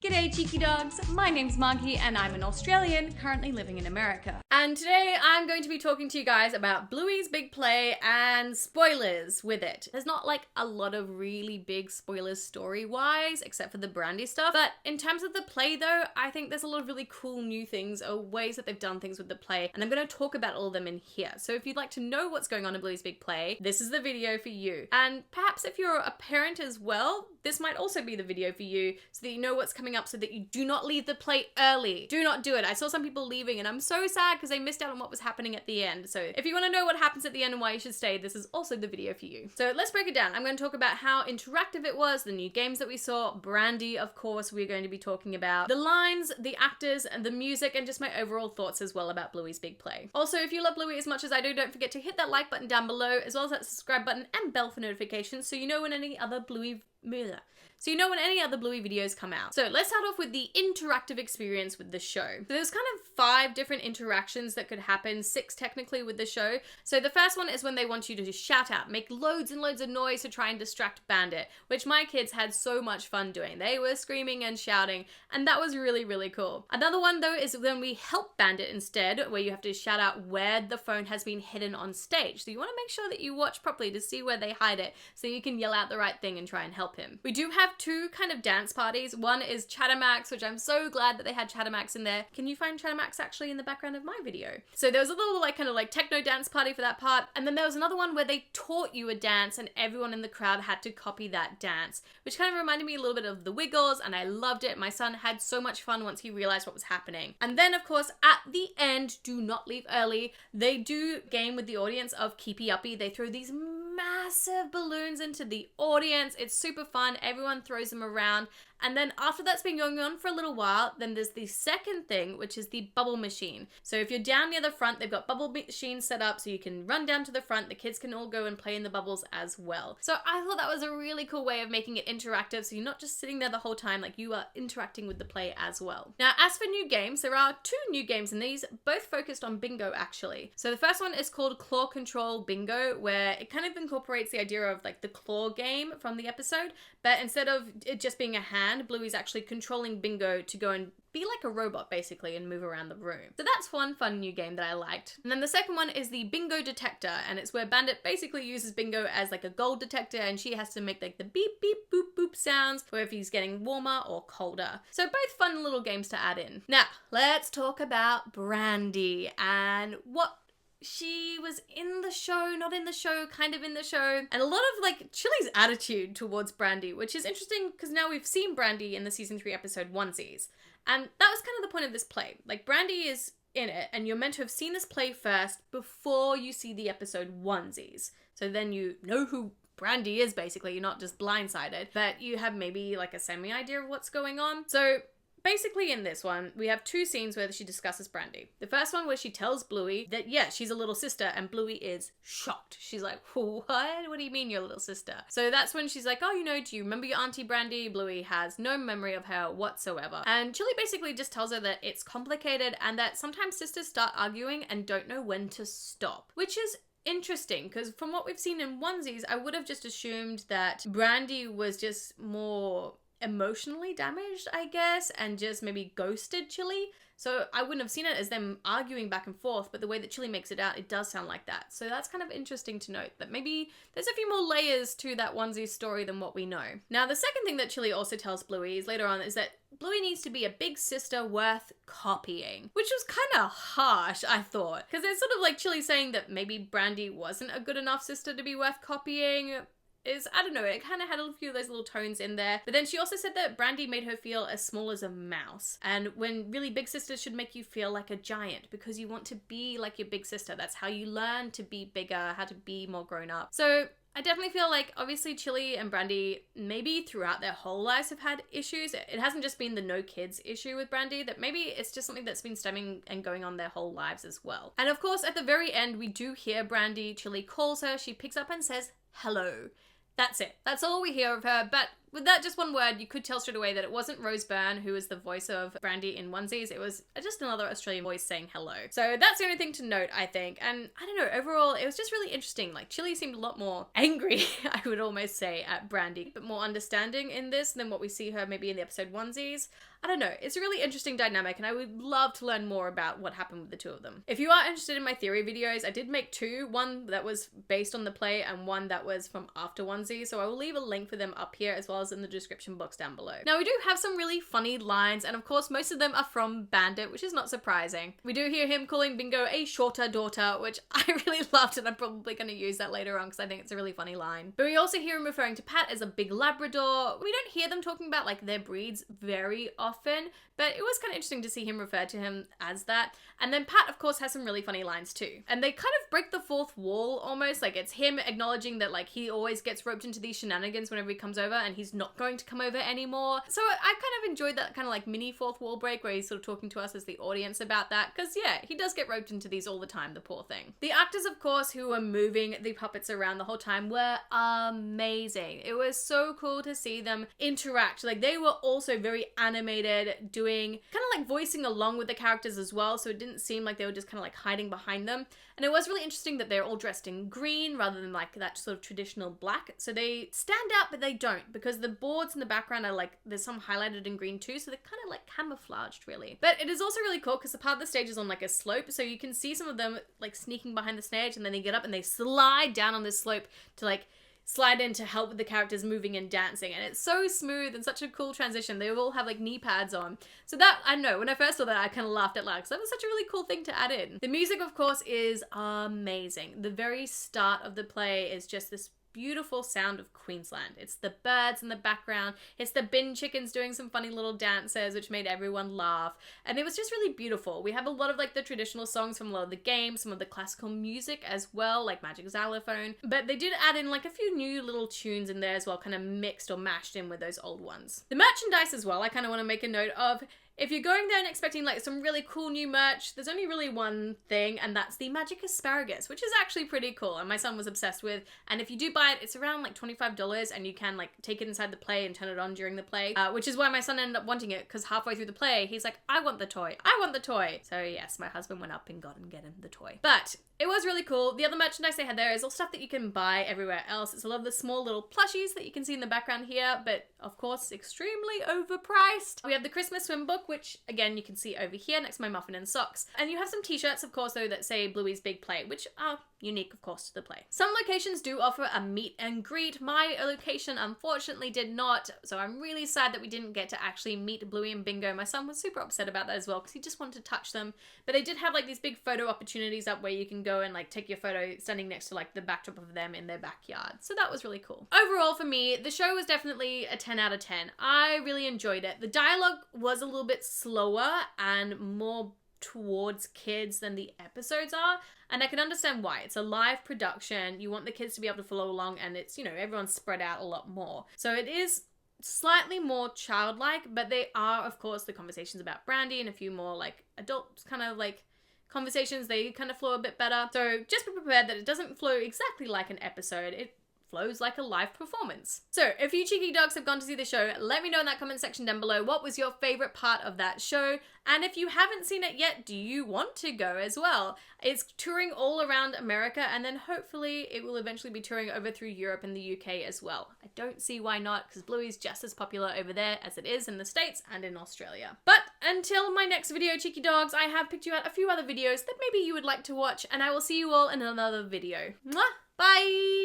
G'day cheeky dogs, my name's Margie and I'm an Australian currently living in America. And today I'm going to be talking to you guys about Bluey's big play and spoilers with it. There's not like a lot of really big spoilers story-wise except for the Brandy stuff, but in terms of the play though, I think there's a lot of really cool new things or ways that they've done things with the play, and I'm going to talk about all of them in here. So if you'd like to know what's going on in Bluey's big play, this is the video for you. And perhaps if you're a parent as well, this might also be the video for you so that you know what's coming up so that you do not leave the play early. Do not do it. I saw some people leaving and I'm so sad because they missed out on what was happening at the end. So if you want to know what happens at the end and why you should stay, this is also the video for you. So let's break it down. I'm going to talk about how interactive it was, the new games that we saw, Brandy, of course, we're going to be talking about the lines, the actors, and the music, and just my overall thoughts as well about Bluey's big play. Also, if you love Bluey as much as I do, don't forget to hit that like button down below, as well as that subscribe button and bell for notifications so you know when any other Bluey videos come out. So let's start off with the interactive experience with the show. So there's kind of 5 different interactions that could happen, 6 technically with the show. So the first one is when they want you to shout out, make loads and loads of noise to try and distract Bandit, which my kids had so much fun doing. They were screaming and shouting, and that was really, really cool. Another one though is when we help Bandit instead, where you have to shout out where the phone has been hidden on stage. So you want to make sure that you watch properly to see where they hide it so you can yell out the right thing and try and help him. We do have 2 kind of dance parties. One is Chattermax, which I'm so glad that they had Chattermax in there. Can you find Chattermax actually in the background of my video? So there was a little kind of techno dance party for that part, and then there was another one where they taught you a dance and everyone in the crowd had to copy that dance, which kind of reminded me a little bit of the Wiggles, and I loved it. My son had so much fun once he realized what was happening. And then of course at the end, do not leave early, they do game with the audience of Keepy Uppy. They throw these massive balloons into the audience. It's super fun. Everyone throws them around. And then after that's been going on for a little while, then there's the second thing, which is the bubble machine. So if you're down near the front, they've got bubble machines set up so you can run down to the front. The kids can all go and play in the bubbles as well. So I thought that was a really cool way of making it interactive. So you're not just sitting there the whole time, you are interacting with the play as well. Now, as for new games, there are 2 new games in these, both focused on bingo actually. So the first one is called Claw Control Bingo, where it kind of incorporates the idea of the claw game from the episode, but instead of it just being a hand, Bluey's actually controlling Bingo to go and be like a robot basically and move around the room. So that's one fun new game that I liked. And then the second one is the Bingo Detector, and it's where Bandit basically uses Bingo as a gold detector, and she has to make the beep beep boop boop sounds for if he's getting warmer or colder. So both fun little games to add in. Now, let's talk about Brandy and what she was in the show, not in the show, kind of in the show, and a lot of Chilli's attitude towards Brandy, which is interesting because now we've seen Brandy in the season 3 episode Onesies, and that was kind of the point of this play. Brandy is in it, and you're meant to have seen this play first before you see the episode Onesies, so then you know who Brandy is basically. You're not just blindsided, but you have maybe a semi idea of what's going on. So basically in this one, we have 2 scenes where she discusses Brandy. The first one where she tells Bluey that, yeah, she's a little sister, and Bluey is shocked. She's like, what? What do you mean you're a little sister? So that's when she's like, oh, do you remember your Aunty Brandy? Bluey has no memory of her whatsoever. And Chilli basically just tells her that it's complicated and that sometimes sisters start arguing and don't know when to stop, which is interesting because from what we've seen in Onesies, I would have just assumed that Brandy was just more emotionally damaged, I guess, and just maybe ghosted Chilli. So I wouldn't have seen it as them arguing back and forth, but the way that Chilli makes it out, it does sound like that. So that's kind of interesting to note, that maybe there's a few more layers to that onesie story than what we know. Now, the second thing that Chilli also tells Bluey is later on is that Bluey needs to be a big sister worth copying, which was kind of harsh, I thought, because it's sort of like Chilli saying that maybe Brandy wasn't a good enough sister to be worth copying. I don't know, it kind of had a few of those little tones in there. But then she also said that Brandy made her feel as small as a mouse. And when really big sisters should make you feel like a giant because you want to be like your big sister. That's how you learn to be bigger, how to be more grown up. So I definitely feel obviously Chilli and Brandy maybe throughout their whole lives have had issues. It hasn't just been the no kids issue with Brandy, that maybe it's just something that's been stemming and going on their whole lives as well. And of course, at the very end, we do hear Brandy. Chilli calls her, she picks up and says, hello. That's it. That's all we hear of her, but with that just one word, you could tell straight away that it wasn't Rose Byrne, who was the voice of Brandy in Onesies. It was just another Australian voice saying hello. So that's the only thing to note, I think. And I don't know, overall, it was just really interesting. Like, Chilli seemed a lot more angry, I would almost say, at Brandy, but more understanding in this than what we see her maybe in the episode Onesies. I don't know, it's a really interesting dynamic, and I would love to learn more about what happened with the two of them. If you are interested in my theory videos, I did make two, one that was based on the play and one that was from after Onesie, so I will leave a link for them up here as well as in the description box down below. Now, we do have some really funny lines, and of course most of them are from Bandit, which is not surprising. We do hear him calling Bingo a shorter daughter, which I really loved, and I'm probably going to use that later on because I think it's a really funny line. But we also hear him referring to Pat as a big Labrador. We don't hear them talking about like their breeds very often, but it was kind of interesting to see him refer to him as that. And then Pat, of course, has some really funny lines too. And they kind of break the fourth wall almost, like it's him acknowledging that like he always gets roped into these shenanigans whenever he comes over and he's not going to come over anymore. So I kind of enjoyed that kind of like mini fourth wall break where he's sort of talking to us as the audience about that, because yeah, he does get roped into these all the time, the poor thing. The actors, of course, who were moving the puppets around the whole time were amazing. It was so cool to see them interact. Like, they were also very animated, doing kind of like voicing along with the characters as well, so it didn't seem like they were just kind of like hiding behind them. And it was really interesting that they're all dressed in green rather than like that sort of traditional black, so they stand out but they don't, because the boards in the background are like, there's some highlighted in green too, so they're kind of like camouflaged really. But it is also really cool because the part of the stage is on like a slope, so you can see some of them like sneaking behind the stage, and then they get up and they slide down on this slope to like slide in to help with the characters moving and dancing, and it's so smooth and such a cool transition. They all have like knee pads on, so that, I don't know, when I first saw that I kind of laughed out loud because that was such a really cool thing to add in. The music, of course, is amazing. The very start of the play is just this beautiful sound of Queensland. It's the birds in the background, it's the bin chickens doing some funny little dances which made everyone laugh, and it was just really beautiful. We have a lot of like the traditional songs from a lot of the games, some of the classical music as well, like Magic Xylophone, but they did add in like a few new little tunes in there as well, kind of mixed or mashed in with those old ones. The merchandise as well, I kind of want to make a note of. If you're going there and expecting like some really cool new merch, there's only really one thing, and that's the magic asparagus, which is actually pretty cool and my son was obsessed with. And if you do buy it, it's around like $25, and you can like take it inside the play and turn it on during the play, which is why my son ended up wanting it, because halfway through the play he's like, I want the toy, I want the toy. So yes, my husband went up and got him the toy. But it was really cool. The other merchandise they had there is all stuff that you can buy everywhere else. It's a lot of the small little plushies that you can see in the background here, but of course extremely overpriced. We have the Christmas swim book, which again you can see over here next to my muffin and socks. And you have some t-shirts, of course, though, that say Bluey's Big Play, which are unique, of course, to the play. Some locations do offer a meet and greet. My location unfortunately did not, so I'm really sad that we didn't get to actually meet Bluey and Bingo. My son was super upset about that as well because he just wanted to touch them. But they did have like these big photo opportunities up where you can go and like take your photo standing next to like the backdrop of them in their backyard. So that was really cool. Overall for me, the show was definitely a 10 out of 10. I really enjoyed it. The dialogue was a little bit slower and more towards kids than the episodes are, and I can understand why. It's a live production, you want the kids to be able to follow along, and it's, you know, everyone's spread out a lot more, so it is slightly more childlike, but they are, of course, the conversations about Brandy and a few more like adult kind of like conversations, they kind of flow a bit better. So just be prepared that it doesn't flow exactly like an episode, it flows like a live performance. So if you cheeky dogs have gone to see the show, let me know in that comment section down below what was your favorite part of that show, and if you haven't seen it yet, do you want to go as well? It's touring all around America, and then hopefully it will eventually be touring over through Europe and the UK as well. I don't see why not, because Bluey's just as popular over there as it is in the States and in Australia. But until my next video, cheeky dogs, I have picked you out a few other videos that maybe you would like to watch, and I will see you all in another video. Mwah! Bye!